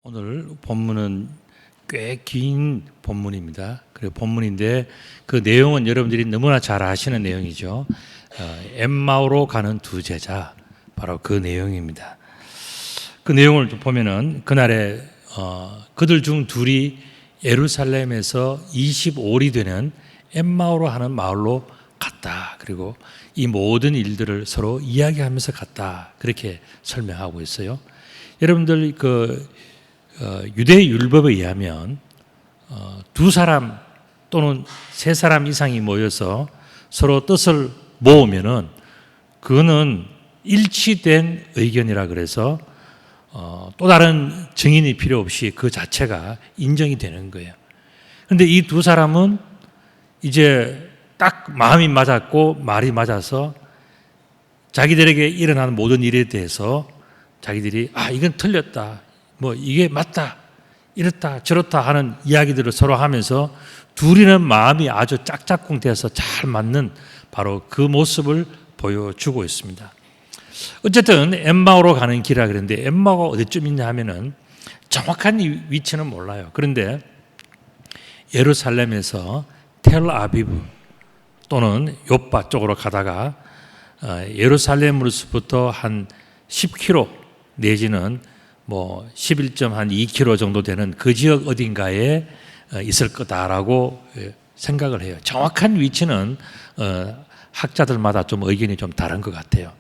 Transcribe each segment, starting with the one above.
오늘 본문은 꽤 긴 본문입니다. 그리고 본문인데 그 내용은 여러분들이 너무나 잘 아시는 내용이죠. 엠마오로 가는 두 제자, 바로 그 내용입니다. 그 내용을 보면은 그날에 그들 중 둘이 예루살렘에서 25里 되는 엠마오로 하는 마을로 갔다. 그리고 이 모든 일들을 서로 이야기하면서 갔다. 그렇게 설명하고 있어요. 여러분들 유대 율법에 의하면 두 사람 또는 세 사람 이상이 모여서 서로 뜻을 모으면은 그거는 일치된 의견이라 그래서 또 다른 증인이 필요 없이 그 자체가 인정이 되는 거예요. 그런데 이 두 사람은 이제 딱 마음이 맞았고 말이 맞아서 자기들에게 일어나는 모든 일에 대해서 자기들이 이건 틀렸다, 뭐 이게 맞다, 이렇다 저렇다 하는 이야기들을 서로 하면서 둘이는 마음이 아주 짝짝꿍 돼서 잘 맞는 바로 그 모습을 보여주고 있습니다. 어쨌든 엠마오로 가는 길이라 그랬는데 엠마오가 어디쯤 있냐 하면은 정확한 위치는 몰라요. 그런데 예루살렘에서 텔아비브 또는 요파 쪽으로 가다가 예루살렘으로부터 한 10km 내지는 11.2km 정도 되는 그 지역 어딘가에 있을 거다라고 생각을 해요. 정확한 위치는 학자들마다 좀 의견이 좀 다른 것 같아요.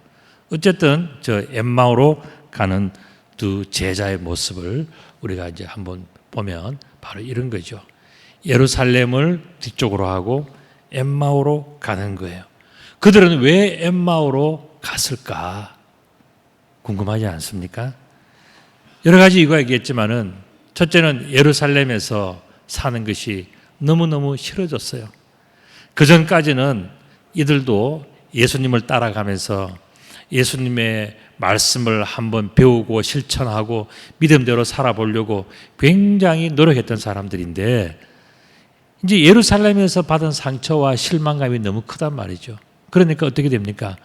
어쨌든 저 엠마오로 가는 두 제자의 모습을 우리가 이제 한번 보면 바로 이런 거죠. 예루살렘을 뒤쪽으로 하고 엠마오로 가는 거예요. 그들은 왜 엠마오로 갔을까? 궁금하지 않습니까? 여러 가지 이유가 있겠지만은 첫째는 예루살렘에서 사는 것이 너무너무 싫어졌어요. 그 전까지는 이들도 예수님을 따라가면서 예수님의 말씀을 한번 배우고 실천하고 믿음대로 살아보려고 굉장히 노력했던 사람들인데 이제 예루살렘에서 받은 상처와 실망감이 너무 크단 말이죠. 그러니까 어떻게 됩니까?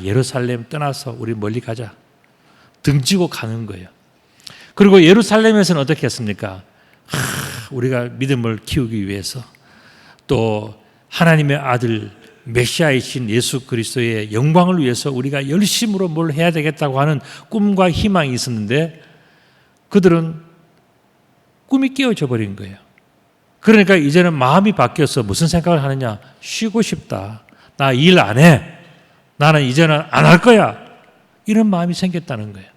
예루살렘 떠나서 우리 멀리 가자. 등지고 가는 거예요. 그리고 예루살렘에서는 어떻게 했습니까? 우리가 믿음을 키우기 위해서 또 하나님의 아들 메시아이신 예수 그리스도의 영광을 위해서 우리가 열심으로 뭘 해야 되겠다고 하는 꿈과 희망이 있었는데 그들은 꿈이 깨어져 버린 거예요. 그러니까 이제는 마음이 바뀌어서 무슨 생각을 하느냐? 쉬고 싶다. 나 일 안 해. 나는 이제는 안 할 거야. 이런 마음이 생겼다는 거예요.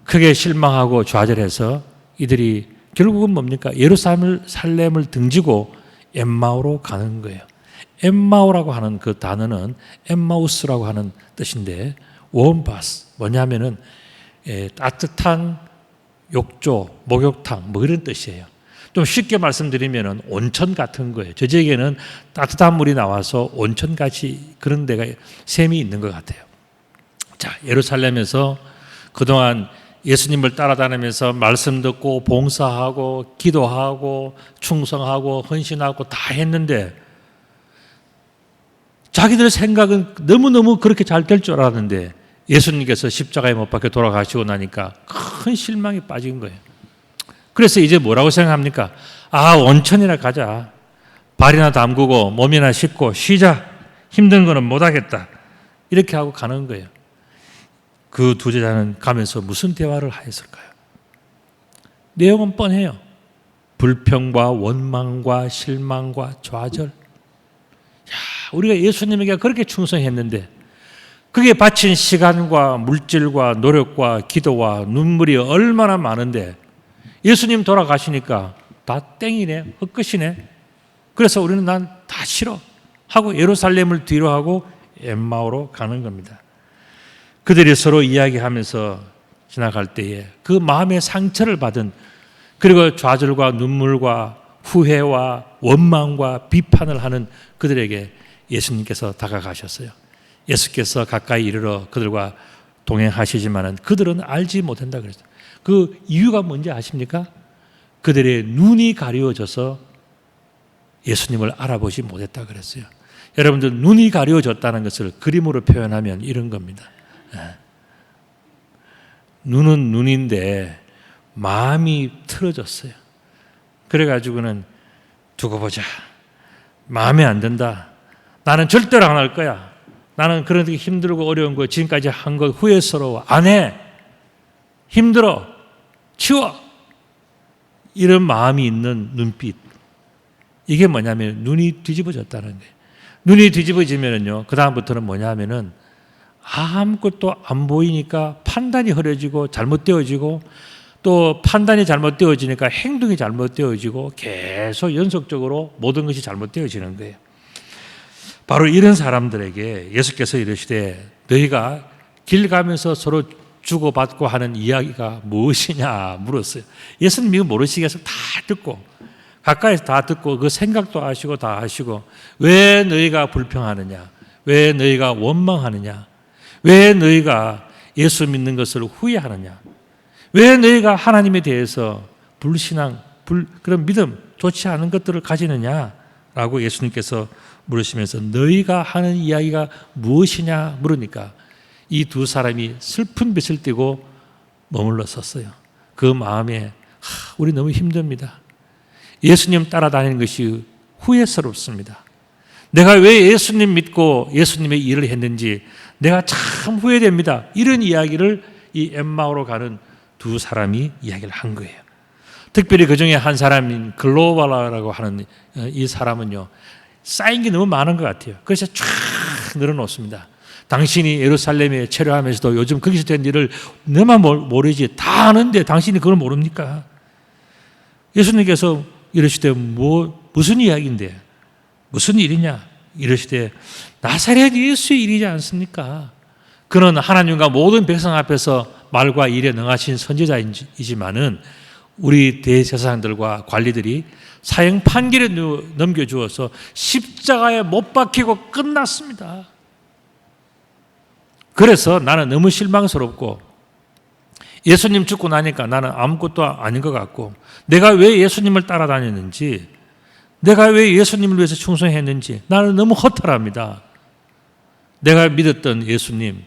크게 실망하고 좌절해서 이들이 결국은 뭡니까? 예루살렘을 등지고 엠마오로 가는 거예요. 엠마오라고 하는 그 단어는 엠마우스라고 하는 뜻인데 원바스 뭐냐면은 따뜻한 욕조, 목욕탕 뭐 이런 뜻이에요. 좀 쉽게 말씀드리면 온천 같은 거예요. 저 지역에는 따뜻한 물이 나와서 온천같이 그런 데가 셈이 있는 것 같아요. 자, 예루살렘에서 그동안 예수님을 따라다니면서 말씀 듣고 봉사하고 기도하고 충성하고 헌신하고 다 했는데 자기들 생각은 너무너무 그렇게 잘 될 줄 알았는데 예수님께서 십자가에 못 박혀 돌아가시고 나니까 큰 실망에 빠진 거예요. 그래서 이제 뭐라고 생각합니까? 온천이나 가자. 발이나 담그고 몸이나 씻고 쉬자. 힘든 거는 못하겠다. 이렇게 하고 가는 거예요. 그 두 제자는 가면서 무슨 대화를 하였을까요? 내용은 뻔해요. 불평과 원망과 실망과 좌절. 우리가 예수님에게 그렇게 충성했는데 그게 바친 시간과 물질과 노력과 기도와 눈물이 얼마나 많은데 예수님 돌아가시니까 다 땡이네, 헛것이네. 그래서 우리는 난 다 싫어 하고 예루살렘을 뒤로 하고 엠마오로 가는 겁니다. 그들이 서로 이야기하면서 지나갈 때에 그 마음의 상처를 받은 그리고 좌절과 눈물과 후회와 원망과 비판을 하는 그들에게 예수님께서 다가가셨어요. 예수께서 가까이 이르러 그들과 동행하시지만은 그들은 알지 못한다 그랬어요. 그 이유가 뭔지 아십니까? 그들의 눈이 가려워져서 예수님을 알아보지 못했다 그랬어요. 여러분들 눈이 가려워졌다는 것을 그림으로 표현하면 이런 겁니다. 눈은 눈인데 마음이 틀어졌어요. 그래가지고는 두고 보자. 마음에 안 든다. 나는 절대로 안 할 거야. 나는 그런 게 힘들고 어려운 거 지금까지 한 거 후회스러워. 안 해. 힘들어. 치워. 이런 마음이 있는 눈빛. 이게 뭐냐면 눈이 뒤집어졌다는 거예요. 눈이 뒤집어지면은요, 그 다음부터는 뭐냐면은 아무것도 안 보이니까 판단이 흐려지고 잘못되어지고 또 판단이 잘못되어지니까 행동이 잘못되어지고 계속 연속적으로 모든 것이 잘못되어지는 거예요. 바로 이런 사람들에게 예수께서 이르시되 너희가 길 가면서 서로 주고받고 하는 이야기가 무엇이냐 물었어요. 예수님 이거 모르시겠어요? 다 듣고 가까이서 다 듣고 그 생각도 하시고 다 하시고 왜 너희가 불평하느냐? 왜 너희가 원망하느냐? 왜 너희가 예수 믿는 것을 후회하느냐? 왜 너희가 하나님에 대해서 불신앙, 그런 믿음, 좋지 않은 것들을 가지느냐? 라고 예수님께서 물으시면서 너희가 하는 이야기가 무엇이냐 물으니까 이 두 사람이 슬픈 빛을 띠고 머물러 섰어요. 그 마음에 우리 너무 힘듭니다. 예수님 따라다니는 것이 후회스럽습니다. 내가 왜 예수님 믿고 예수님의 일을 했는지 내가 참 후회됩니다. 이런 이야기를 이 엠마오로 가는 두 사람이 이야기를 한 거예요. 특별히 그 중에 한 사람인 글로바라고 하는 이 사람은요, 쌓인 게 너무 많은 것 같아요. 그래서 쫙 늘어놓습니다. 당신이 예루살렘에 체류하면서도 요즘 거기서 된 일을 너만 모르지 다 아는데 당신이 그걸 모릅니까? 예수님께서 이러시되 무슨 이야기인데 무슨 일이냐 이러시되 나사렛 예수의 일이지 않습니까? 그는 하나님과 모든 백성 앞에서 말과 일에 능하신 선지자이지만은 우리 대제사장들과 관리들이 사형 판결에 넘겨주어서 십자가에 못 박히고 끝났습니다. 그래서 나는 너무 실망스럽고 예수님 죽고 나니까 나는 아무것도 아닌 것 같고 내가 왜 예수님을 따라다녔는지 내가 왜 예수님을 위해서 충성했는지 나는 너무 허탈합니다. 내가 믿었던 예수님,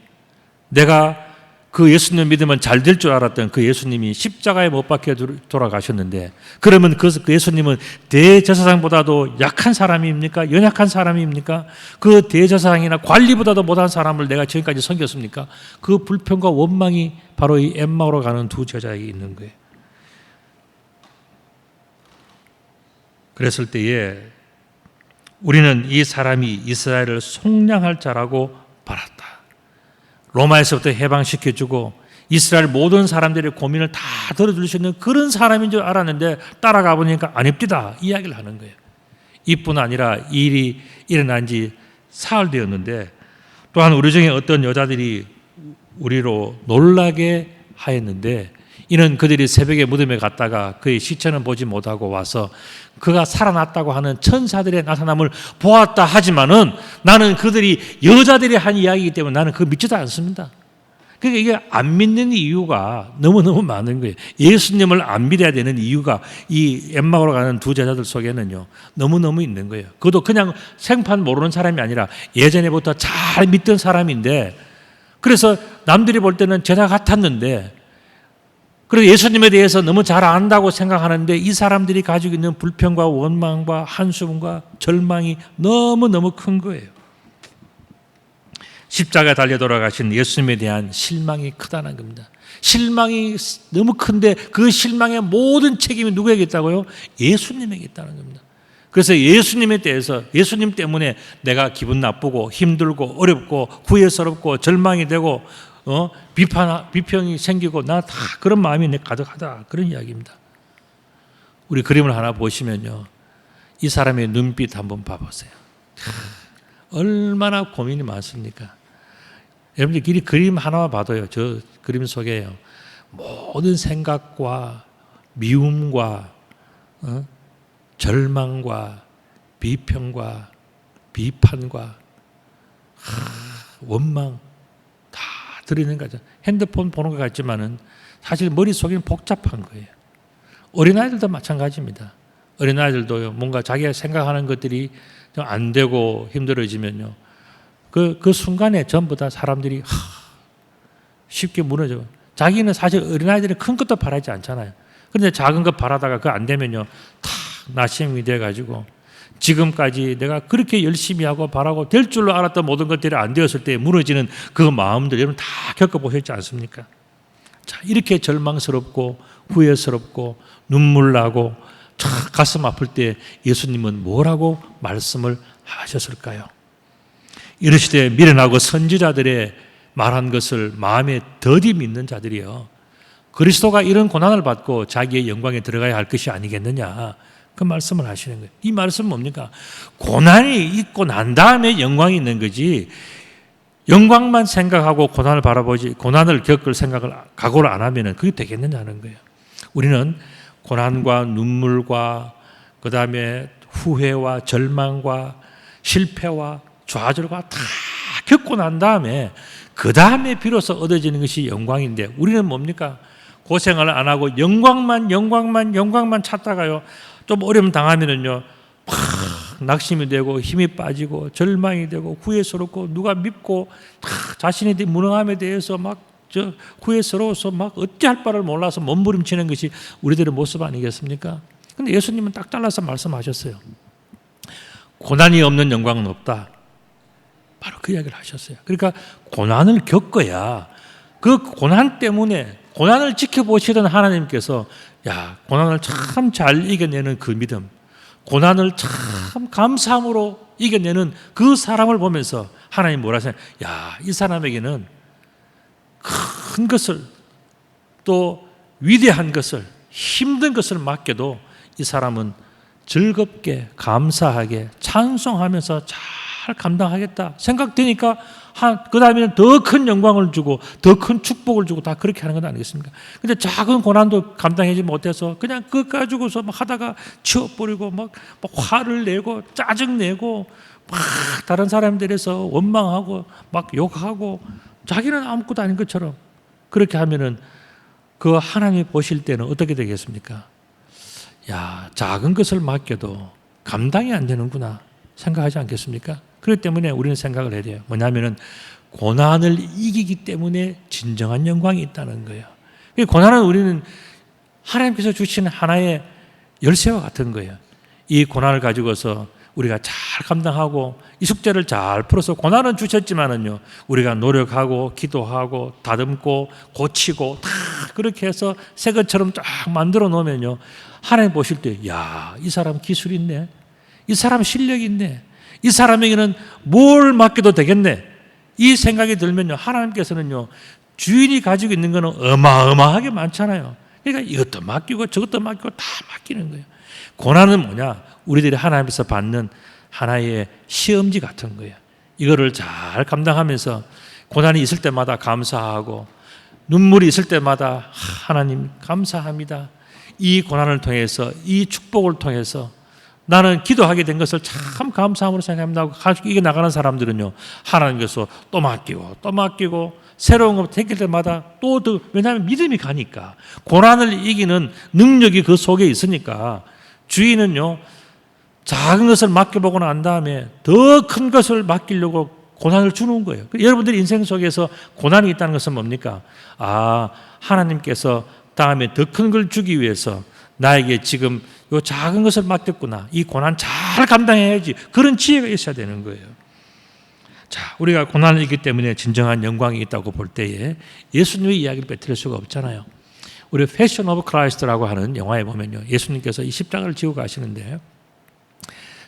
내가 그 예수님 믿으면 잘 될 줄 알았던 그 예수님이 십자가에 못 박혀 돌아가셨는데 그러면 그 예수님은 대제사장보다도 약한 사람입니까? 연약한 사람입니까? 그 대제사장이나 관리보다도 못한 사람을 내가 지금까지 섬겼습니까? 그 불평과 원망이 바로 이 엠마오로 가는 두 제자에게 있는 거예요. 그랬을 때에 우리는 이 사람이 이스라엘을 속량할 자라고 바랐다. 로마에서부터 해방시켜주고 이스라엘 모든 사람들의 고민을 다 들어줄 수 있는 그런 사람인 줄 알았는데 따라가 보니까 아닙니다. 이야기를 하는 거예요. 이뿐 아니라 이 일이 일어난 지 사흘 되었는데 또한 우리 중에 어떤 여자들이 우리로 놀라게 하였는데 이는 그들이 새벽에 무덤에 갔다가 그의 시체는 보지 못하고 와서 그가 살아났다고 하는 천사들의 나타남을 보았다 하지만은 나는 그들이 여자들이 한 이야기이기 때문에 나는 그거 믿지도 않습니다. 그러니까 이게 안 믿는 이유가 너무너무 많은 거예요. 예수님을 안 믿어야 되는 이유가 이 엠마오로 가는 두 제자들 속에는요, 너무너무 있는 거예요. 그것도 그냥 생판 모르는 사람이 아니라 예전에부터 잘 믿던 사람인데, 그래서 남들이 볼 때는 제자 같았는데, 그리고 예수님에 대해서 너무 잘 안다고 생각하는데 이 사람들이 가지고 있는 불평과 원망과 한숨과 절망이 너무너무 큰 거예요. 십자가에 달려 돌아가신 예수님에 대한 실망이 크다는 겁니다. 실망이 너무 큰데 그 실망의 모든 책임이 누구에게 있다고요? 예수님에게 있다는 겁니다. 그래서 예수님에 대해서, 예수님 때문에 내가 기분 나쁘고 힘들고 어렵고 후회스럽고 절망이 되고 비평이 생기고 나 다 그런 마음이 가득하다, 그런 이야기입니다. 우리 그림을 하나 보시면요, 이 사람의 눈빛 한번 봐보세요. 얼마나 고민이 많습니까? 여러분들 이 그림 하나만 봐도요, 저 그림 속에요, 모든 생각과 미움과 절망과 비평과 비판과 원망 다 들어있는 거죠. 핸드폰 보는 것 같지만은 사실 머릿속에는 복잡한 거예요. 어린아이들도 마찬가지입니다. 어린아이들도요, 뭔가 자기가 생각하는 것들이 좀 안 되고 힘들어지면요, 그 순간에 전부 다 사람들이 쉽게 무너져요. 자기는 사실 어린아이들이 큰 것도 바라지 않잖아요. 그런데 작은 것 바라다가 그거 안 되면요, 다 낙심이 돼가지고 지금까지 내가 그렇게 열심히 하고 바라고 될 줄로 알았던 모든 것들이 안 되었을 때 무너지는 그 마음들 여러분 다 겪어보셨지 않습니까? 자, 이렇게 절망스럽고 후회스럽고 눈물 나고 가슴 아플 때 예수님은 뭐라고 말씀을 하셨을까요? 이르시되 미련하고 선지자들의 말한 것을 마음에 더디 믿는 자들이요, 그리스도가 이런 고난을 받고 자기의 영광에 들어가야 할 것이 아니겠느냐, 그 말씀을 하시는 거예요. 이 말씀은 뭡니까? 고난이 있고 난 다음에 영광이 있는 거지, 영광만 생각하고 고난을 바라보지 고난을 겪을 생각을 각오를 안 하면 그게 되겠느냐는 거예요. 우리는 고난과 눈물과 그 다음에 후회와 절망과 실패와 좌절과 다 겪고 난 다음에 그 다음에 비로소 얻어지는 것이 영광인데, 우리는 뭡니까? 고생을 안 하고 영광만 찾다가요, 좀 어려움 당하면은요, 막 낙심이 되고 힘이 빠지고 절망이 되고 후회스럽고 누가 밉고 자신에 대한 무능함에 대해서 막 후회스러워서 막 어찌할 바를 몰라서 몸부림치는 것이 우리들의 모습 아니겠습니까? 근데 예수님은 딱 잘라서 말씀하셨어요. 고난이 없는 영광은 없다. 바로 그 이야기를 하셨어요. 그러니까 고난을 겪어야, 그 고난 때문에 고난을 지켜보시던 하나님께서 고난을 참 잘 이겨내는 그 믿음, 고난을 참 감사함으로 이겨내는 그 사람을 보면서 하나님 뭐라 하세요? 이 사람에게는 큰 것을, 또 위대한 것을, 힘든 것을 맡겨도 이 사람은 즐겁게 감사하게 찬송하면서 잘 감당하겠다 생각되니까 그 다음에는 더 큰 영광을 주고 더 큰 축복을 주고 다 그렇게 하는 건 아니겠습니까? 근데 작은 고난도 감당하지 못해서 그냥 그거 가지고서 막 하다가 치워버리고 막 화를 내고 짜증내고 막 다른 사람들에서 원망하고 막 욕하고 자기는 아무것도 아닌 것처럼 그렇게 하면은 그 하나님이 보실 때는 어떻게 되겠습니까? 작은 것을 맡겨도 감당이 안 되는구나 생각하지 않겠습니까? 그렇기 때문에 우리는 생각을 해야 돼요. 뭐냐면은 고난을 이기기 때문에 진정한 영광이 있다는 거예요. 고난은 우리는 하나님께서 주신 하나의 열쇠와 같은 거예요. 이 고난을 가지고서 우리가 잘 감당하고 이 숙제를 잘 풀어서, 고난은 주셨지만은요, 우리가 노력하고 기도하고 다듬고 고치고 다 그렇게 해서 새 것처럼 쫙 만들어 놓으면요, 하나님 보실 때 이 사람 기술이 있네, 이 사람 실력이 있네, 이 사람에게는 뭘 맡겨도 되겠네, 이 생각이 들면요, 하나님께서는요, 주인이 가지고 있는 거는 어마어마하게 많잖아요. 그러니까 이것도 맡기고 저것도 맡기고 다 맡기는 거예요. 고난은 뭐냐? 우리들이 하나님께서 받는 하나의 시험지 같은 거예요. 이거를 잘 감당하면서 고난이 있을 때마다 감사하고 눈물이 있을 때마다 하나님 감사합니다. 이 고난을 통해서, 이 축복을 통해서 나는 기도하게 된 것을 참 감사함으로 생각합니다. 가지고 이겨 나가는 사람들은요, 하나님께서 또 맡기고 새로운 것 생길 때마다 또 더, 왜냐하면 믿음이 가니까, 고난을 이기는 능력이 그 속에 있으니까 주인은요, 작은 것을 맡겨보고 난 다음에 더 큰 것을 맡기려고 고난을 주는 거예요. 여러분들이 인생 속에서 고난이 있다는 것은 뭡니까? 하나님께서 다음에 더 큰 걸 주기 위해서 나에게 지금 이 작은 것을 맡겼구나. 이 고난 잘 감당해야지. 그런 지혜가 있어야 되는 거예요. 자, 우리가 고난을 이기 때문에 진정한 영광이 있다고 볼 때에 예수님의 이야기를 빼뜨릴 수가 없잖아요. 우리 패션 오브 크라이스트라고 하는 영화에 보면요, 예수님께서 이 십자가를 지고 가시는데,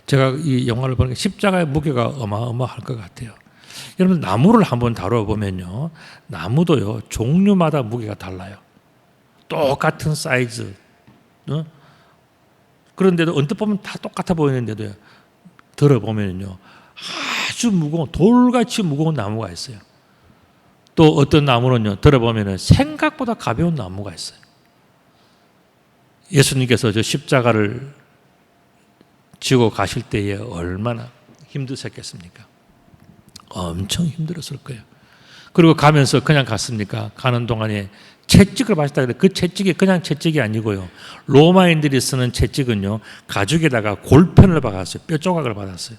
제가 이 영화를 보니까 십자가의 무게가 어마어마할 것 같아요. 여러분, 나무를 한번 다뤄보면요, 나무도요, 종류마다 무게가 달라요. 똑같은 사이즈, 그런데도 언뜻 보면 다 똑같아 보이는데도 들어보면요, 아주 무거운, 돌같이 무거운 나무가 있어요. 또 어떤 나무는요, 들어보면 생각보다 가벼운 나무가 있어요. 예수님께서 저 십자가를 지고 가실 때에 얼마나 힘드셨겠습니까? 엄청 힘들었을 거예요. 그리고 가면서 그냥 갔습니까? 가는 동안에 채찍을 받았다 그래. 그 채찍이 그냥 채찍이 아니고요, 로마인들이 쓰는 채찍은요, 가죽에다가 골편을 박았어요. 뼈 조각을 받았어요.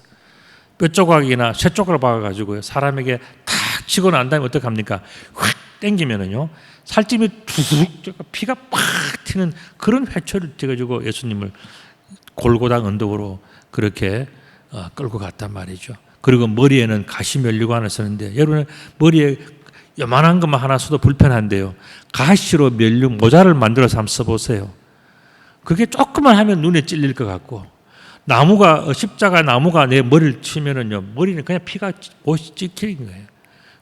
뼈 조각이나 쇠 조각을 박아가지고요, 사람에게 탁 치고 난 다음에 어떡합니까? 확 당기면은요, 살찜이 툭 피가 팍 튀는 그런 회초리를 찍어주고 예수님을 골고다 언덕으로 그렇게 끌고 갔단 말이죠. 그리고 머리에는 가시면류관을 쓰는데, 여러분 머리에 요만한 것만 하나 써도 불편한데요, 가시로 면류 모자를 만들어서 한번 써보세요. 그게 조금만 하면 눈에 찔릴 것 같고, 십자가 나무가 내 머리를 치면은요, 머리는 그냥 피가 옷이 찍히는 거예요.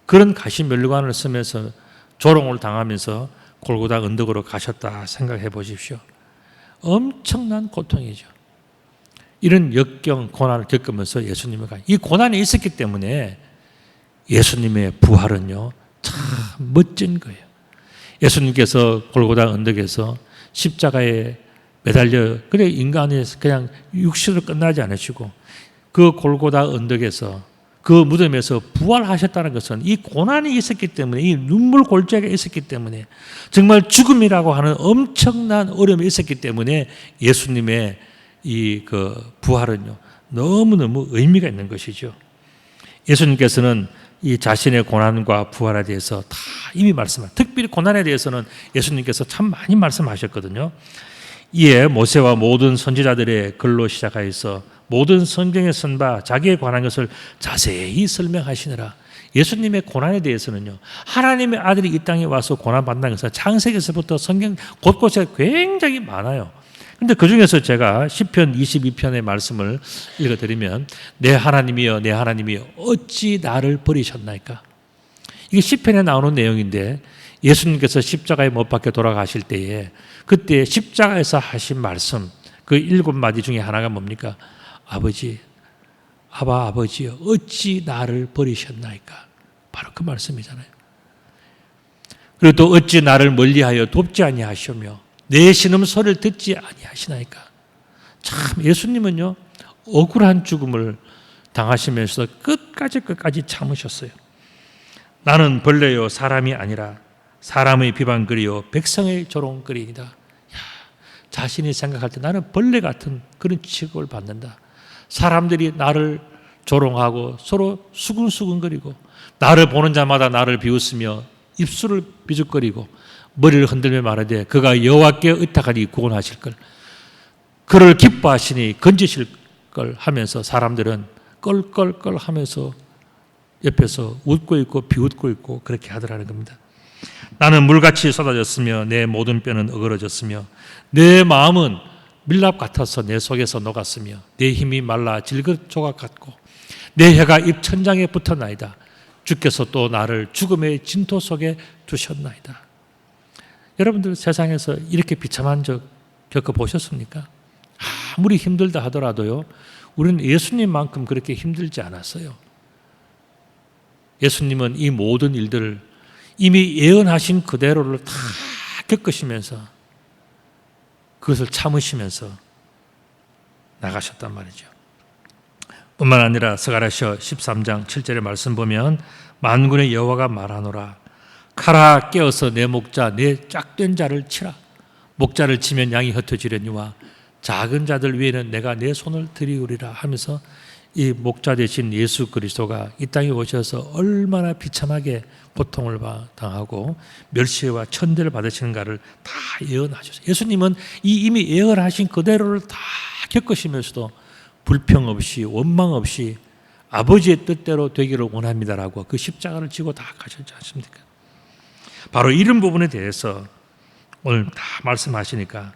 그런 가시면류관을 쓰면서 조롱을 당하면서 골고다 언덕으로 가셨다 생각해 보십시오. 엄청난 고통이죠. 이런 역경, 고난을 겪으면서 예수님을 이 고난이 있었기 때문에 예수님의 부활은요, 참 멋진 거예요. 예수님께서 골고다 언덕에서 십자가에 매달려, 그래 인간이 그냥 육신으로 끝나지 않으시고 그 골고다 언덕에서, 그 무덤에서 부활하셨다는 것은 이 고난이 있었기 때문에, 이 눈물 골짜기가 있었기 때문에, 정말 죽음이라고 하는 엄청난 어려움이 있었기 때문에 예수님의 이 부활은요, 너무너무 의미가 있는 것이죠. 예수님께서는 이 자신의 고난과 부활에 대해서 다 이미 말씀하셨어요. 특별히 고난에 대해서는 예수님께서 참 많이 말씀하셨거든요. 이에 모세와 모든 선지자들의 글로 시작하여서 모든 성경에 쓴 바 자기에 관한 것을 자세히 설명하시느라. 예수님의 고난에 대해서는요, 하나님의 아들이 이 땅에 와서 고난받는 것은 창세기에서부터 성경 곳곳에 굉장히 많아요. 근데 그 중에서 제가 시편 22편의 말씀을 읽어드리면, 내 하나님이여, 내 하나님이여, 어찌 나를 버리셨나이까? 이게 시편에 나오는 내용인데, 예수님께서 십자가에 못 박혀 돌아가실 때에 그때 십자가에서 하신 말씀, 그 7마디 중에 하나가 뭡니까? 아버지여, 어찌 나를 버리셨나이까? 바로 그 말씀이잖아요. 그리고 또 어찌 나를 멀리하여 돕지 아니하시며 내 신음소리를 듣지 아니하시나이까? 참 예수님은요, 억울한 죽음을 당하시면서 끝까지 참으셨어요. 나는 벌레요 사람이 아니라 사람의 비방거리요 백성의 조롱거리이다. 자신이 생각할 때 나는 벌레 같은 그런 취급을 받는다. 사람들이 나를 조롱하고 서로 수근수근거리고, 나를 보는 자마다 나를 비웃으며 입술을 비죽거리고 머리를 흔들며 말하되 그가 여호와께 의탁하니 구원하실 걸, 그를 기뻐하시니 건지실 걸 하면서 사람들은 껄껄껄 하면서 옆에서 웃고 있고 비웃고 있고 그렇게 하더라는 겁니다. 나는 물같이 쏟아졌으며 내 모든 뼈는 어그러졌으며 내 마음은 밀랍 같아서 내 속에서 녹았으며 내 힘이 말라 질것 조각 같고 내 혀가 입 천장에 붙었나이다. 주께서 또 나를 죽음의 진토 속에 두셨나이다. 여러분들 세상에서 이렇게 비참한 적 겪어보셨습니까? 아무리 힘들다 하더라도요, 우리는 예수님만큼 그렇게 힘들지 않았어요. 예수님은 이 모든 일들을, 이미 예언하신 그대로를 다 겪으시면서 그것을 참으시면서 나가셨단 말이죠. 뿐만 아니라 스가랴서 13장 7절의 말씀 보면 만군의 여호와가 말하노라 가라 깨어서 내 목자 내 짝된 자를 치라 목자를 치면 양이 흩어지려니와 작은 자들 위에는 내가 내 손을 들이우리라 하면서 이 목자 되신 예수 그리스도가 이 땅에 오셔서 얼마나 비참하게 고통을 당하고 멸시와 천대를 받으시는가를 다 예언하셨어요. 예수님은 이미 예언하신 그대로를 다 겪으시면서도 불평 없이 원망 없이 아버지의 뜻대로 되기를 원합니다라고 그 십자가를 지고 다 가셨지 않습니까? 바로 이런 부분에 대해서 오늘 다 말씀하시니까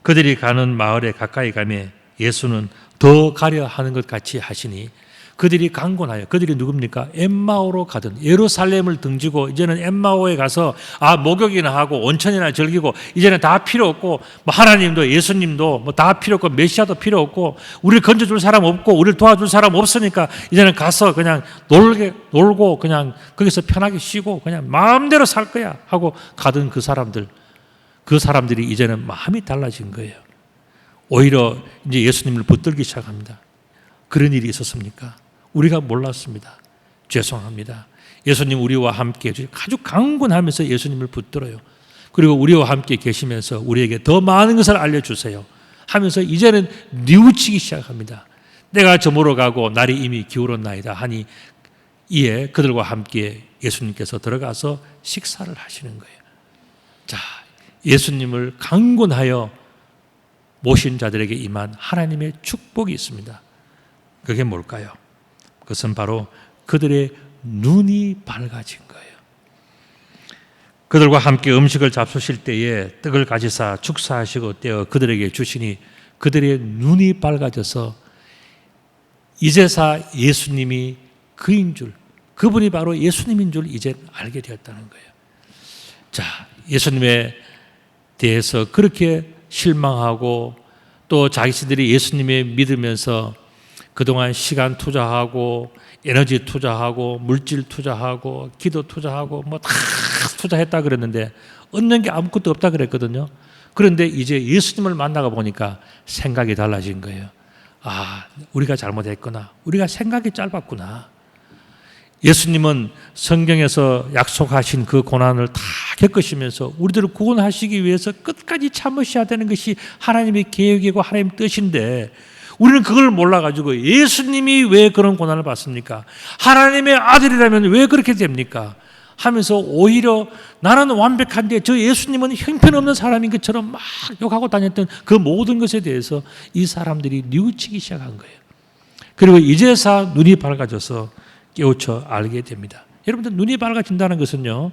그들이 가는 마을에 가까이 가며 예수는 더 가려 하는 것 같이 하시니 그들이 강권하여 그들이 누굽니까? 엠마오로 가든 예루살렘을 등지고 이제는 엠마오에 가서 목욕이나 하고 온천이나 즐기고 이제는 다 필요 없고 뭐 하나님도 예수님도 뭐 다 필요 없고 메시아도 필요 없고 우리를 건져줄 사람 없고 우리를 도와줄 사람 없으니까 이제는 가서 그냥 놀고 그냥 거기서 편하게 쉬고 그냥 마음대로 살 거야 하고 가던 그 사람들이 이제는 마음이 달라진 거예요. 오히려 이제 예수님을 붙들기 시작합니다. 그런 일이 있었습니까? 우리가 몰랐습니다. 죄송합니다. 예수님 우리와 함께 해주시고 아주 강권하면서 예수님을 붙들어요. 그리고 우리와 함께 계시면서 우리에게 더 많은 것을 알려주세요 하면서 이제는 뉘우치기 시작합니다. 내가 저물어 가고 날이 이미 기울었나이다 하니 이에 그들과 함께 예수님께서 들어가서 식사를 하시는 거예요. 자, 예수님을 강권하여 모신 자들에게 임한 하나님의 축복이 있습니다. 그게 뭘까요? 그것은 바로 그들의 눈이 밝아진 거예요. 그들과 함께 음식을 잡수실 때에 떡을 가지사 축사하시고 떼어 그들에게 주시니 그들의 눈이 밝아져서 이제사 예수님이 그인 줄, 그분이 바로 예수님인 줄 이제 알게 되었다는 거예요. 자, 예수님에 대해서 그렇게 실망하고 또 자기들이 예수님을 믿으면서 그동안 시간 투자하고 에너지 투자하고 물질 투자하고 기도 투자하고 뭐 다 투자했다 그랬는데 얻는 게 아무것도 없다 그랬거든요. 그런데 이제 예수님을 만나가 보니까 생각이 달라진 거예요. 우리가 잘못했구나. 우리가 생각이 짧았구나. 예수님은 성경에서 약속하신 그 고난을 다 겪으시면서 우리들을 구원하시기 위해서 끝까지 참으셔야 되는 것이 하나님의 계획이고 하나님의 뜻인데 우리는 그걸 몰라가지고 예수님이 왜 그런 고난을 받습니까? 하나님의 아들이라면 왜 그렇게 됩니까? 하면서 오히려 나는 완벽한데 저 예수님은 형편없는 사람인 것처럼 막 욕하고 다녔던 그 모든 것에 대해서 이 사람들이 뉘우치기 시작한 거예요. 그리고 이제사 눈이 밝아져서 깨우쳐 알게 됩니다. 여러분들 눈이 밝아진다는 것은요,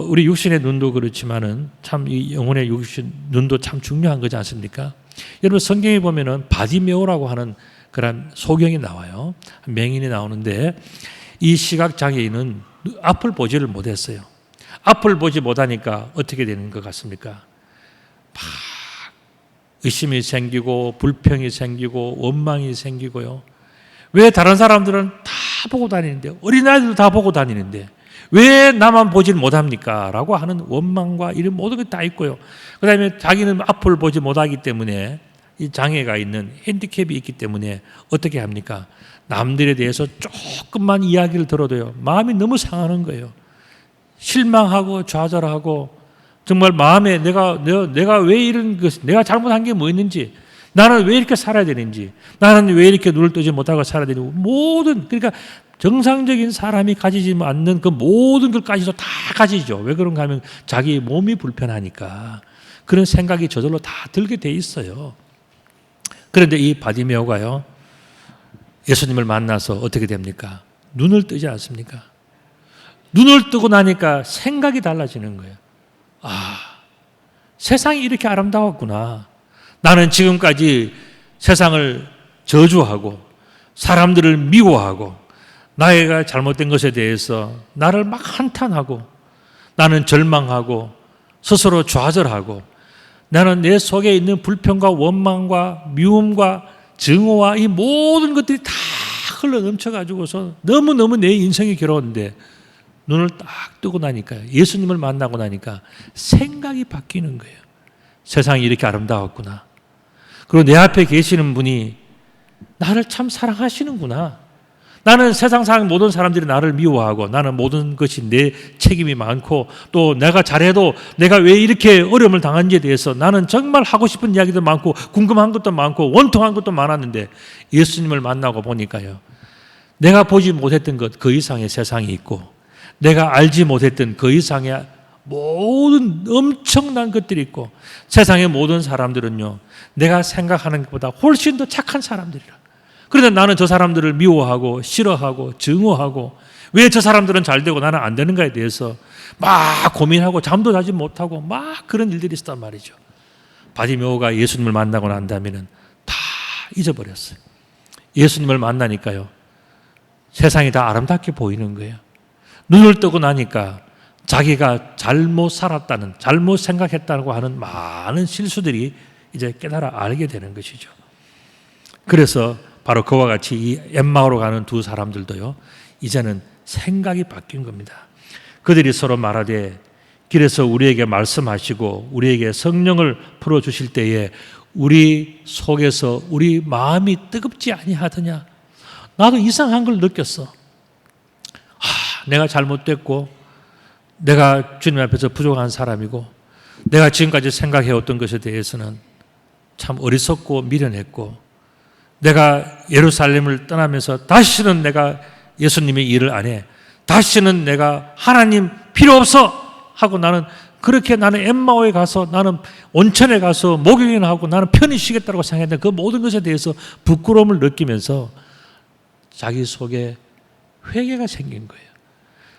우리 육신의 눈도 그렇지만은 참 이 영혼의 육신 눈도 참 중요한 거지 않습니까? 여러분 성경에 보면은 바디메오라고 하는 그런 소경이 나와요. 맹인이 나오는데 이 시각 장애인은 앞을 보지를 못했어요. 앞을 보지 못하니까 어떻게 되는 것 같습니까? 막 의심이 생기고 불평이 생기고 원망이 생기고요. 왜 다른 사람들은 다 보고 다니는데 어린아이들도 다 보고 다니는데 왜 나만 보질 못합니까? 라고 하는 원망과 이런 모든 게 다 있고요. 그 다음에 자기는 앞을 보지 못하기 때문에 이 장애가 있는 핸디캡이 있기 때문에 어떻게 합니까? 남들에 대해서 조금만 이야기를 들어도요 마음이 너무 상하는 거예요. 실망하고 좌절하고 정말 마음에 내가 왜 이런 것, 내가 잘못한 게 뭐 있는지, 나는 왜 이렇게 살아야 되는지, 나는 왜 이렇게 눈을 뜨지 못하고 살아야 되는지, 모든, 그러니까 정상적인 사람이 가지지 않는 그 모든 것까지도 다 가지죠. 왜 그런가 하면 자기 몸이 불편하니까 그런 생각이 저절로 다 들게 돼 있어요. 그런데 이 바디메오가요 예수님을 만나서 어떻게 됩니까? 눈을 뜨지 않습니까? 눈을 뜨고 나니까 생각이 달라지는 거예요. 세상이 이렇게 아름다웠구나. 나는 지금까지 세상을 저주하고 사람들을 미워하고 나의 잘못된 것에 대해서 나를 막 한탄하고 나는 절망하고 스스로 좌절하고 나는 내 속에 있는 불평과 원망과 미움과 증오와 이 모든 것들이 다 흘러 넘쳐가지고서 너무너무 내 인생이 괴로운데 눈을 딱 뜨고 나니까요. 예수님을 만나고 나니까 생각이 바뀌는 거예요. 세상이 이렇게 아름다웠구나. 그리고 내 앞에 계시는 분이 나를 참 사랑하시는구나. 나는 세상 모든 사람들이 나를 미워하고 나는 모든 것이 내 책임이 많고 또 내가 잘해도 내가 왜 이렇게 어려움을 당한지에 대해서 나는 정말 하고 싶은 이야기도 많고 궁금한 것도 많고 원통한 것도 많았는데 예수님을 만나고 보니까요. 내가 보지 못했던 것 그 이상의 세상이 있고 내가 알지 못했던 그 이상의 모든 엄청난 것들이 있고 세상의 모든 사람들은요. 내가 생각하는 것보다 훨씬 더 착한 사람들이라. 그런데 나는 저 사람들을 미워하고 싫어하고 증오하고 왜 저 사람들은 잘 되고 나는 안 되는가에 대해서 막 고민하고 잠도 자지 못하고 막 그런 일들이 있었단 말이죠. 바디메오가 예수님을 만나고 난 다음에는 다 잊어버렸어요. 예수님을 만나니까요. 세상이 다 아름답게 보이는 거예요. 눈을 뜨고 나니까 자기가 잘못 살았다는, 잘못 생각했다고 하는 많은 실수들이 이제 깨달아 알게 되는 것이죠. 그래서 바로 그와 같이 이 엠마오로 가는 두 사람들도요, 이제는 생각이 바뀐 겁니다. 그들이 서로 말하되 길에서 우리에게 말씀하시고 우리에게 성령을 풀어주실 때에 우리 속에서 우리 마음이 뜨겁지 아니하더냐. 나도 이상한 걸 느꼈어. 내가 잘못됐고 내가 주님 앞에서 부족한 사람이고 내가 지금까지 생각해왔던 것에 대해서는 참 어리석고 미련했고 내가 예루살렘을 떠나면서 다시는 내가 예수님의 일을 안 해. 다시는 내가 하나님 필요 없어 하고 나는 엠마오에 가서 나는 온천에 가서 목욕이나 하고 나는 편히 쉬겠다고 생각했는데 그 모든 것에 대해서 부끄러움을 느끼면서 자기 속에 회개가 생긴 거예요.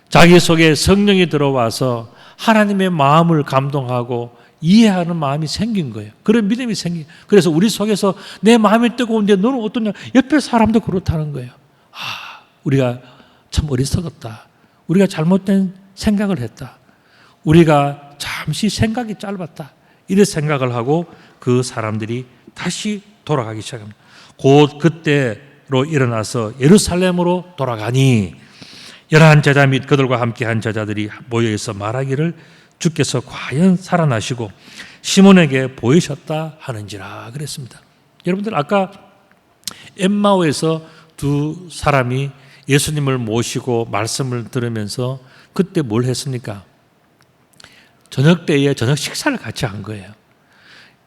자기 속에 성령이 들어와서 하나님의 마음을 감동하고 이해하는 마음이 생긴 거예요. 그런 믿음이 생긴 거예요. 그래서 우리 속에서 내 마음이 뜨거운데 너는 어떠냐? 옆에 사람도 그렇다는 거예요. 우리가 참 어리석었다. 우리가 잘못된 생각을 했다. 우리가 잠시 생각이 짧았다. 이런 생각을 하고 그 사람들이 다시 돌아가기 시작합니다. 곧 그때로 일어나서 예루살렘으로 돌아가니 11 제자 및 그들과 함께한 제자들이 모여서 말하기를 주께서 과연 살아나시고 시몬에게 보이셨다 하는지라 그랬습니다. 여러분들 아까 엠마오에서 두 사람이 예수님을 모시고 말씀을 들으면서 그때 뭘 했습니까? 저녁 때에 저녁 식사를 같이 한 거예요.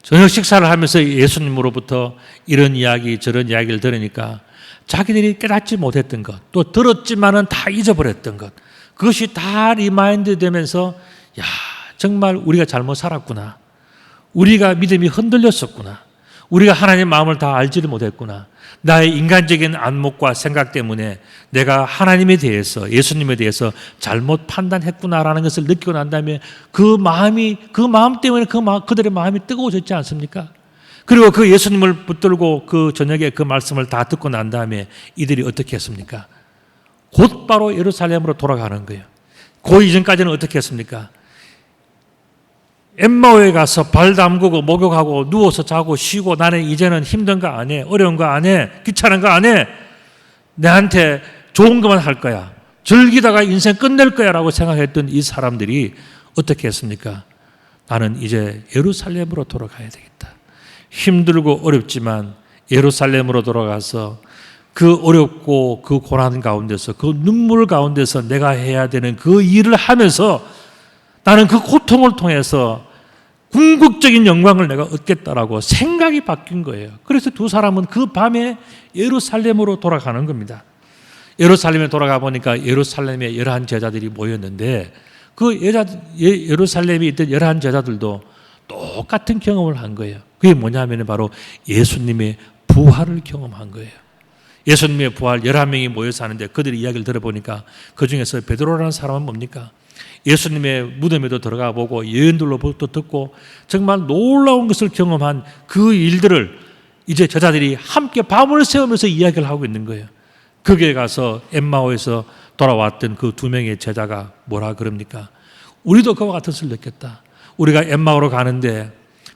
저녁 식사를 하면서 예수님으로부터 이런 이야기 저런 이야기를 들으니까 자기들이 깨닫지 못했던 것, 또 들었지만은 다 잊어버렸던 것, 그것이 다 리마인드 되면서 야, 정말 우리가 잘못 살았구나. 우리가 믿음이 흔들렸었구나. 우리가 하나님의 마음을 다 알지를 못했구나. 나의 인간적인 안목과 생각 때문에 내가 하나님에 대해서, 예수님에 대해서 잘못 판단했구나라는 것을 느끼고 난 다음에 그 마음 때문에 그들의 마음이 뜨거워졌지 않습니까? 그리고 그 예수님을 붙들고 그 저녁에 그 말씀을 다 듣고 난 다음에 이들이 어떻게 했습니까? 곧바로 예루살렘으로 돌아가는 거예요. 그 이전까지는 어떻게 했습니까? 엠마오에 가서 발 담그고 목욕하고 누워서 자고 쉬고 나는 이제는 힘든 거 안 해. 어려운 거 안 해. 귀찮은 거 안 해. 내한테 좋은 것만 할 거야. 즐기다가 인생 끝낼 거야 라고 생각했던 이 사람들이 어떻게 했습니까? 나는 이제 예루살렘으로 돌아가야 되겠다. 힘들고 어렵지만 예루살렘으로 돌아가서 그 어렵고 그 고난 가운데서 그 눈물 가운데서 내가 해야 되는 그 일을 하면서 나는 그 고통을 통해서 궁극적인 영광을 내가 얻겠다라고 생각이 바뀐 거예요. 그래서 두 사람은 그 밤에 예루살렘으로 돌아가는 겁니다. 예루살렘에 돌아가 보니까 예루살렘에 11 제자들이 모였는데 그 예루살렘에 있던 11 제자들도 똑같은 경험을 한 거예요. 그게 뭐냐면 바로 예수님의 부활을 경험한 거예요. 예수님의 부활 11명이 모여서 하는데 그들의 이야기를 들어보니까 그 중에서 베드로라는 사람은 뭡니까? 예수님의 무덤에도 들어가 보고 예언들로부터 듣고 정말 놀라운 것을 경험한 그 일들을 이제 제자들이 함께 밤을 새우면서 이야기를 하고 있는 거예요. 거기에 가서 엠마오에서 돌아왔던 그 2명의 제자가 뭐라 그럽니까? 우리도 그와 같은 것을 느꼈다. 우리가 엠마오로 가는데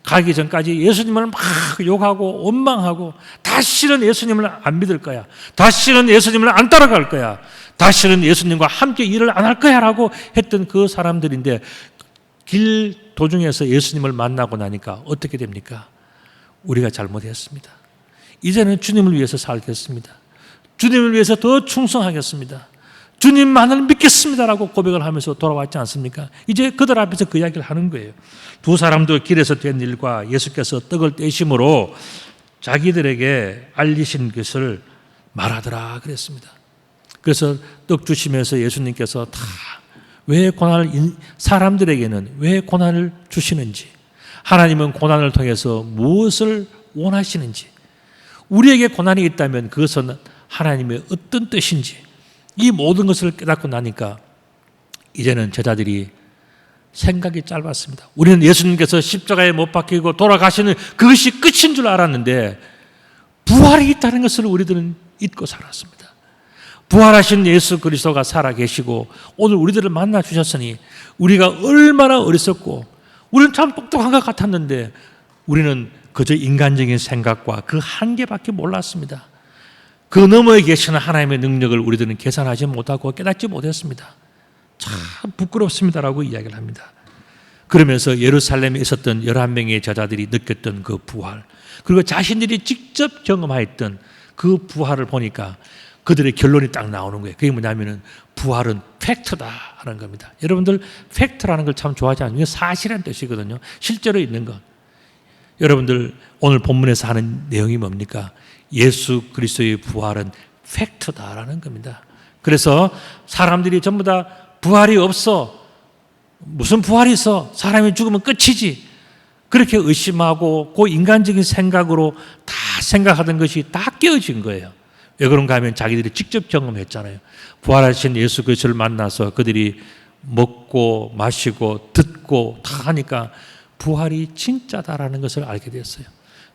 가기 전까지 예수님을 막 욕하고 원망하고 다시는 예수님을 안 믿을 거야. 다시는 예수님을 안 따라갈 거야. 다시는 예수님과 함께 일을 안 할 거야 라고 했던 그 사람들인데 길 도중에서 예수님을 만나고 나니까 어떻게 됩니까? 우리가 잘못했습니다. 이제는 주님을 위해서 살겠습니다. 주님을 위해서 더 충성하겠습니다. 주님만을 믿겠습니다라고 고백을 하면서 돌아왔지 않습니까? 이제 그들 앞에서 그 이야기를 하는 거예요. 두 사람도 길에서 된 일과 예수께서 떡을 떼심으로 자기들에게 알리신 것을 말하더라 그랬습니다. 그래서 떡 주시면서 예수님께서 다 왜 고난을 사람들에게는 왜 고난을 주시는지, 하나님은 고난을 통해서 무엇을 원하시는지, 우리에게 고난이 있다면 그것은 하나님의 어떤 뜻인지, 이 모든 것을 깨닫고 나니까 이제는 제자들이 생각이 짧았습니다. 우리는 예수님께서 십자가에 못 박히고 돌아가시는 그것이 끝인 줄 알았는데 부활이 있다는 것을 우리들은 잊고 살았습니다. 부활하신 예수 그리스도가 살아계시고 오늘 우리들을 만나 주셨으니 우리가 얼마나 어리석고 우리는 참 똑똑한 것 같았는데 우리는 그저 인간적인 생각과 그 한계밖에 몰랐습니다. 그 너머에 계시는 하나님의 능력을 우리들은 계산하지 못하고 깨닫지 못했습니다. 참 부끄럽습니다라고 이야기를 합니다. 그러면서 예루살렘에 있었던 11명의 제자들이 느꼈던 그 부활, 그리고 자신들이 직접 경험하였던 그 부활을 보니까 그들의 결론이 딱 나오는 거예요. 그게 뭐냐면은 부활은 팩트다 하는 겁니다. 여러분들 팩트라는 걸 참 좋아하지 않나요? 사실이라는 뜻이거든요. 실제로 있는 것. 여러분들 오늘 본문에서 하는 내용이 뭡니까? 예수 그리스도의 부활은 팩트다라는 겁니다. 그래서 사람들이 전부 다 부활이 없어, 무슨 부활이 있어, 사람이 죽으면 끝이지, 그렇게 의심하고 그 인간적인 생각으로 다 생각하던 것이 다 깨어진 거예요. 왜 그런가 하면 자기들이 직접 경험했잖아요. 부활하신 예수 그리스도를 만나서 그들이 먹고 마시고 듣고 다 하니까 부활이 진짜다라는 것을 알게 됐어요.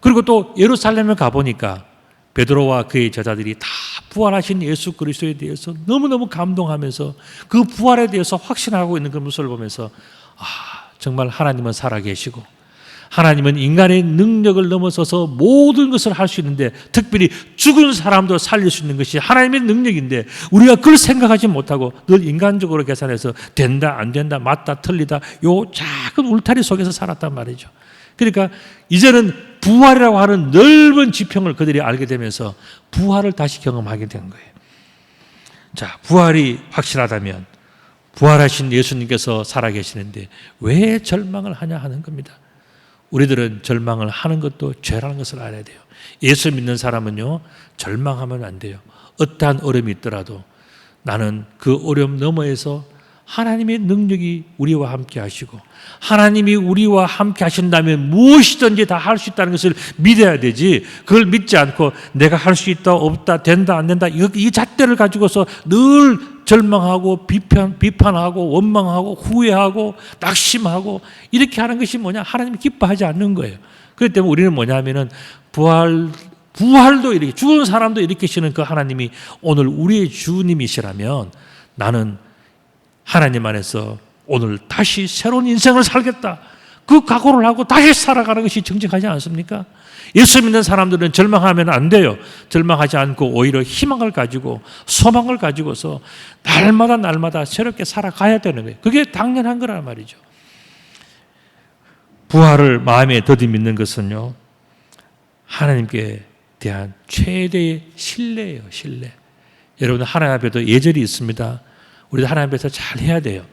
그리고 또 예루살렘에 가보니까 베드로와 그의 제자들이 다 부활하신 예수 그리스도에 대해서 너무너무 감동하면서 그 부활에 대해서 확신하고 있는 그 모습을 보면서 정말 하나님은 살아계시고 하나님은 인간의 능력을 넘어서서 모든 것을 할 수 있는데 특별히 죽은 사람도 살릴 수 있는 것이 하나님의 능력인데 우리가 그걸 생각하지 못하고 늘 인간적으로 계산해서 된다 안 된다 맞다 틀리다 요 작은 울타리 속에서 살았단 말이죠. 그러니까 이제는 부활이라고 하는 넓은 지평을 그들이 알게 되면서 부활을 다시 경험하게 된 거예요. 자, 부활이 확실하다면 부활하신 예수님께서 살아계시는데 왜 절망을 하냐 하는 겁니다. 우리들은 절망을 하는 것도 죄라는 것을 알아야 돼요. 예수 믿는 사람은요, 절망하면 안 돼요. 어떠한 어려움이 있더라도 나는 그 어려움 너머에서 하나님의 능력이 우리와 함께 하시고 하나님이 우리와 함께 하신다면 무엇이든지 다 할 수 있다는 것을 믿어야 되지, 그걸 믿지 않고 내가 할 수 있다 없다 된다 안 된다 이 잣대를 가지고서 늘 절망하고 비판하고 원망하고 후회하고 낙심하고 이렇게 하는 것이 뭐냐? 하나님이 기뻐하지 않는 거예요. 그렇기 때문에 우리는 뭐냐면은 부활도 이렇게 죽은 사람도 일으키시는 그 하나님이 오늘 우리의 주님이시라면 나는 하나님 안에서 오늘 다시 새로운 인생을 살겠다, 그 각오를 하고 다시 살아가는 것이 정직하지 않습니까? 예수 믿는 사람들은 절망하면 안 돼요. 절망하지 않고 오히려 희망을 가지고 소망을 가지고서 날마다 새롭게 살아가야 되는 거예요. 그게 당연한 거란 말이죠. 부활을 마음에 더디 믿는 것은요, 하나님께 대한 최대의 신뢰예요. 신뢰. 여러분, 하나님 앞에도 예절이 있습니다. 우리도 하나님 앞에서 잘 해야 돼요.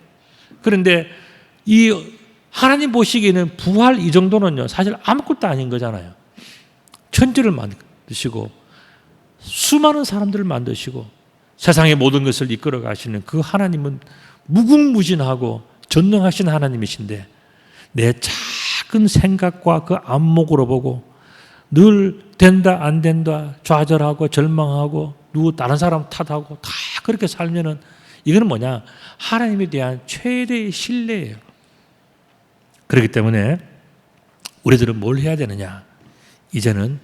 그런데 이 하나님 보시기에는 부활 이 정도는요, 사실 아무것도 아닌 거잖아요. 천지를 만드시고 수많은 사람들을 만드시고 세상의 모든 것을 이끌어 가시는 그 하나님은 무궁무진하고 전능하신 하나님이신데 내 작은 생각과 그 안목으로 보고 늘 된다 안 된다 좌절하고 절망하고 누구 다른 사람 탓하고 다 그렇게 살면은 이거는 뭐냐? 하나님에 대한 최대의 신뢰예요. 그렇기 때문에 우리들은 뭘 해야 되느냐? 이제는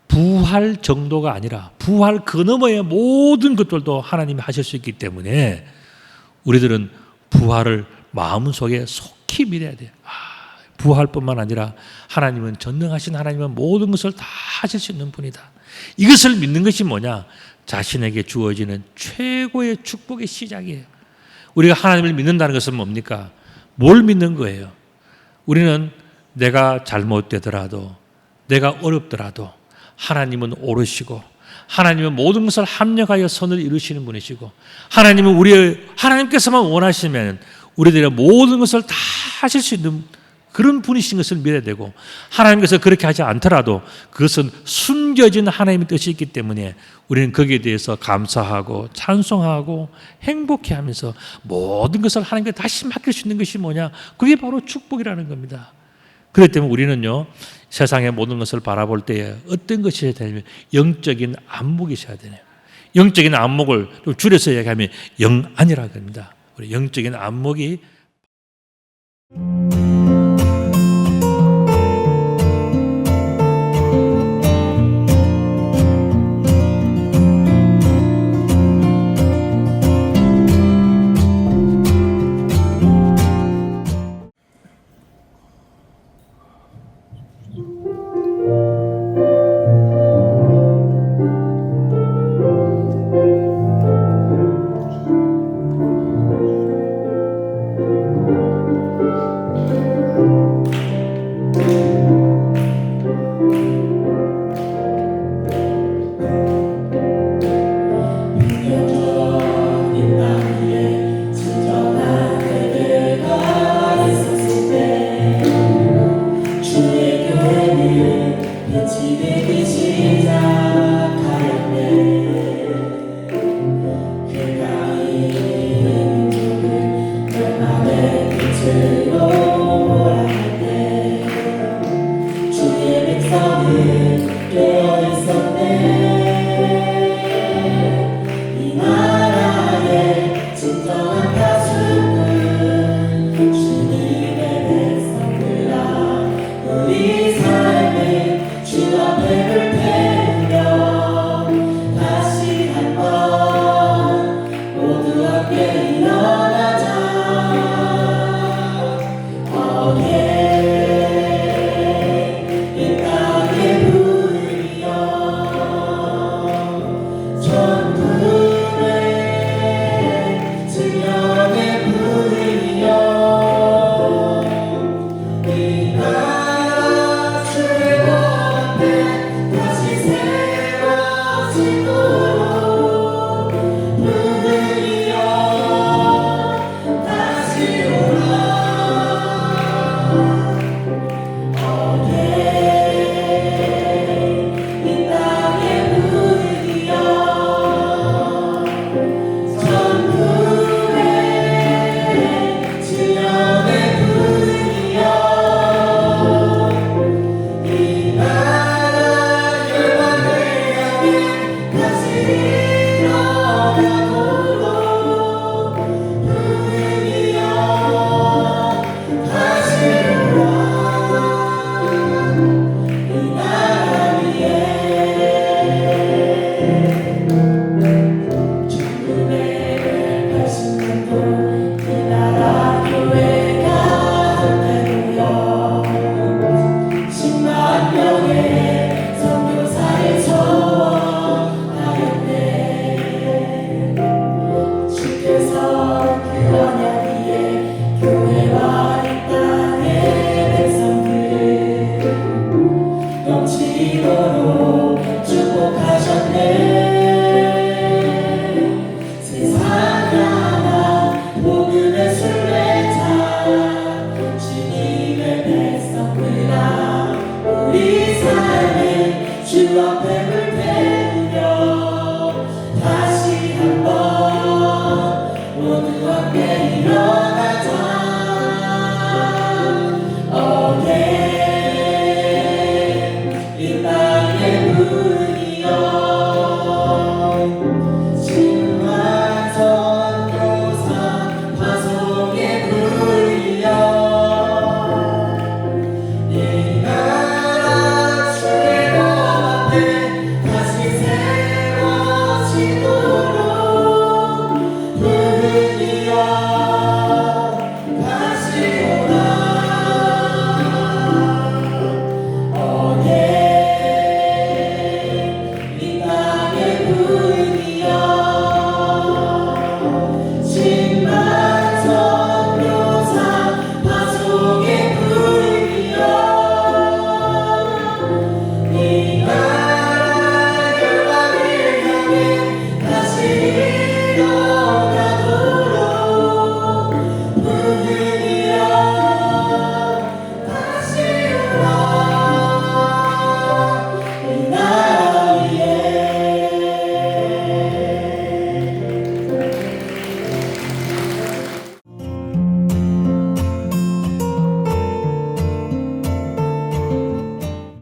부활 정도가 아니라 부활 그 너머의 모든 것들도 하나님이 하실 수 있기 때문에 우리들은 부활을 마음속에 속히 믿어야 돼요. 부활뿐만 아니라 하나님은 전능하신 하나님은 모든 것을 다 하실 수 있는 분이다. 이것을 믿는 것이 뭐냐? 자신에게 주어지는 최고의 축복의 시작이에요. 우리가 하나님을 믿는다는 것은 뭡니까? 뭘 믿는 거예요? 우리는 내가 잘못되더라도, 내가 어렵더라도 하나님은 오르시고, 하나님은 모든 것을 합력하여 선을 이루시는 분이시고, 하나님은 하나님께서만 원하시면 우리들의 모든 것을 다 하실 수 있는 그런 분이신 것을 믿어야 되고, 하나님께서 그렇게 하지 않더라도 그것은 숨겨진 하나님의 뜻이 있기 때문에 우리는 거기에 대해서 감사하고 찬송하고 행복해하면서 모든 것을 하나님께 다시 맡길 수 있는 것이 뭐냐? 그게 바로 축복이라는 겁니다. 그렇기 때문에 우리는요, 세상의 모든 것을 바라볼 때에 어떤 것이 있어야 되냐면 영적인 안목이 있어야 되네요. 영적인 안목을 좀 줄여서 얘기하면 영안이라고 합니다. 우리 영적인 안목이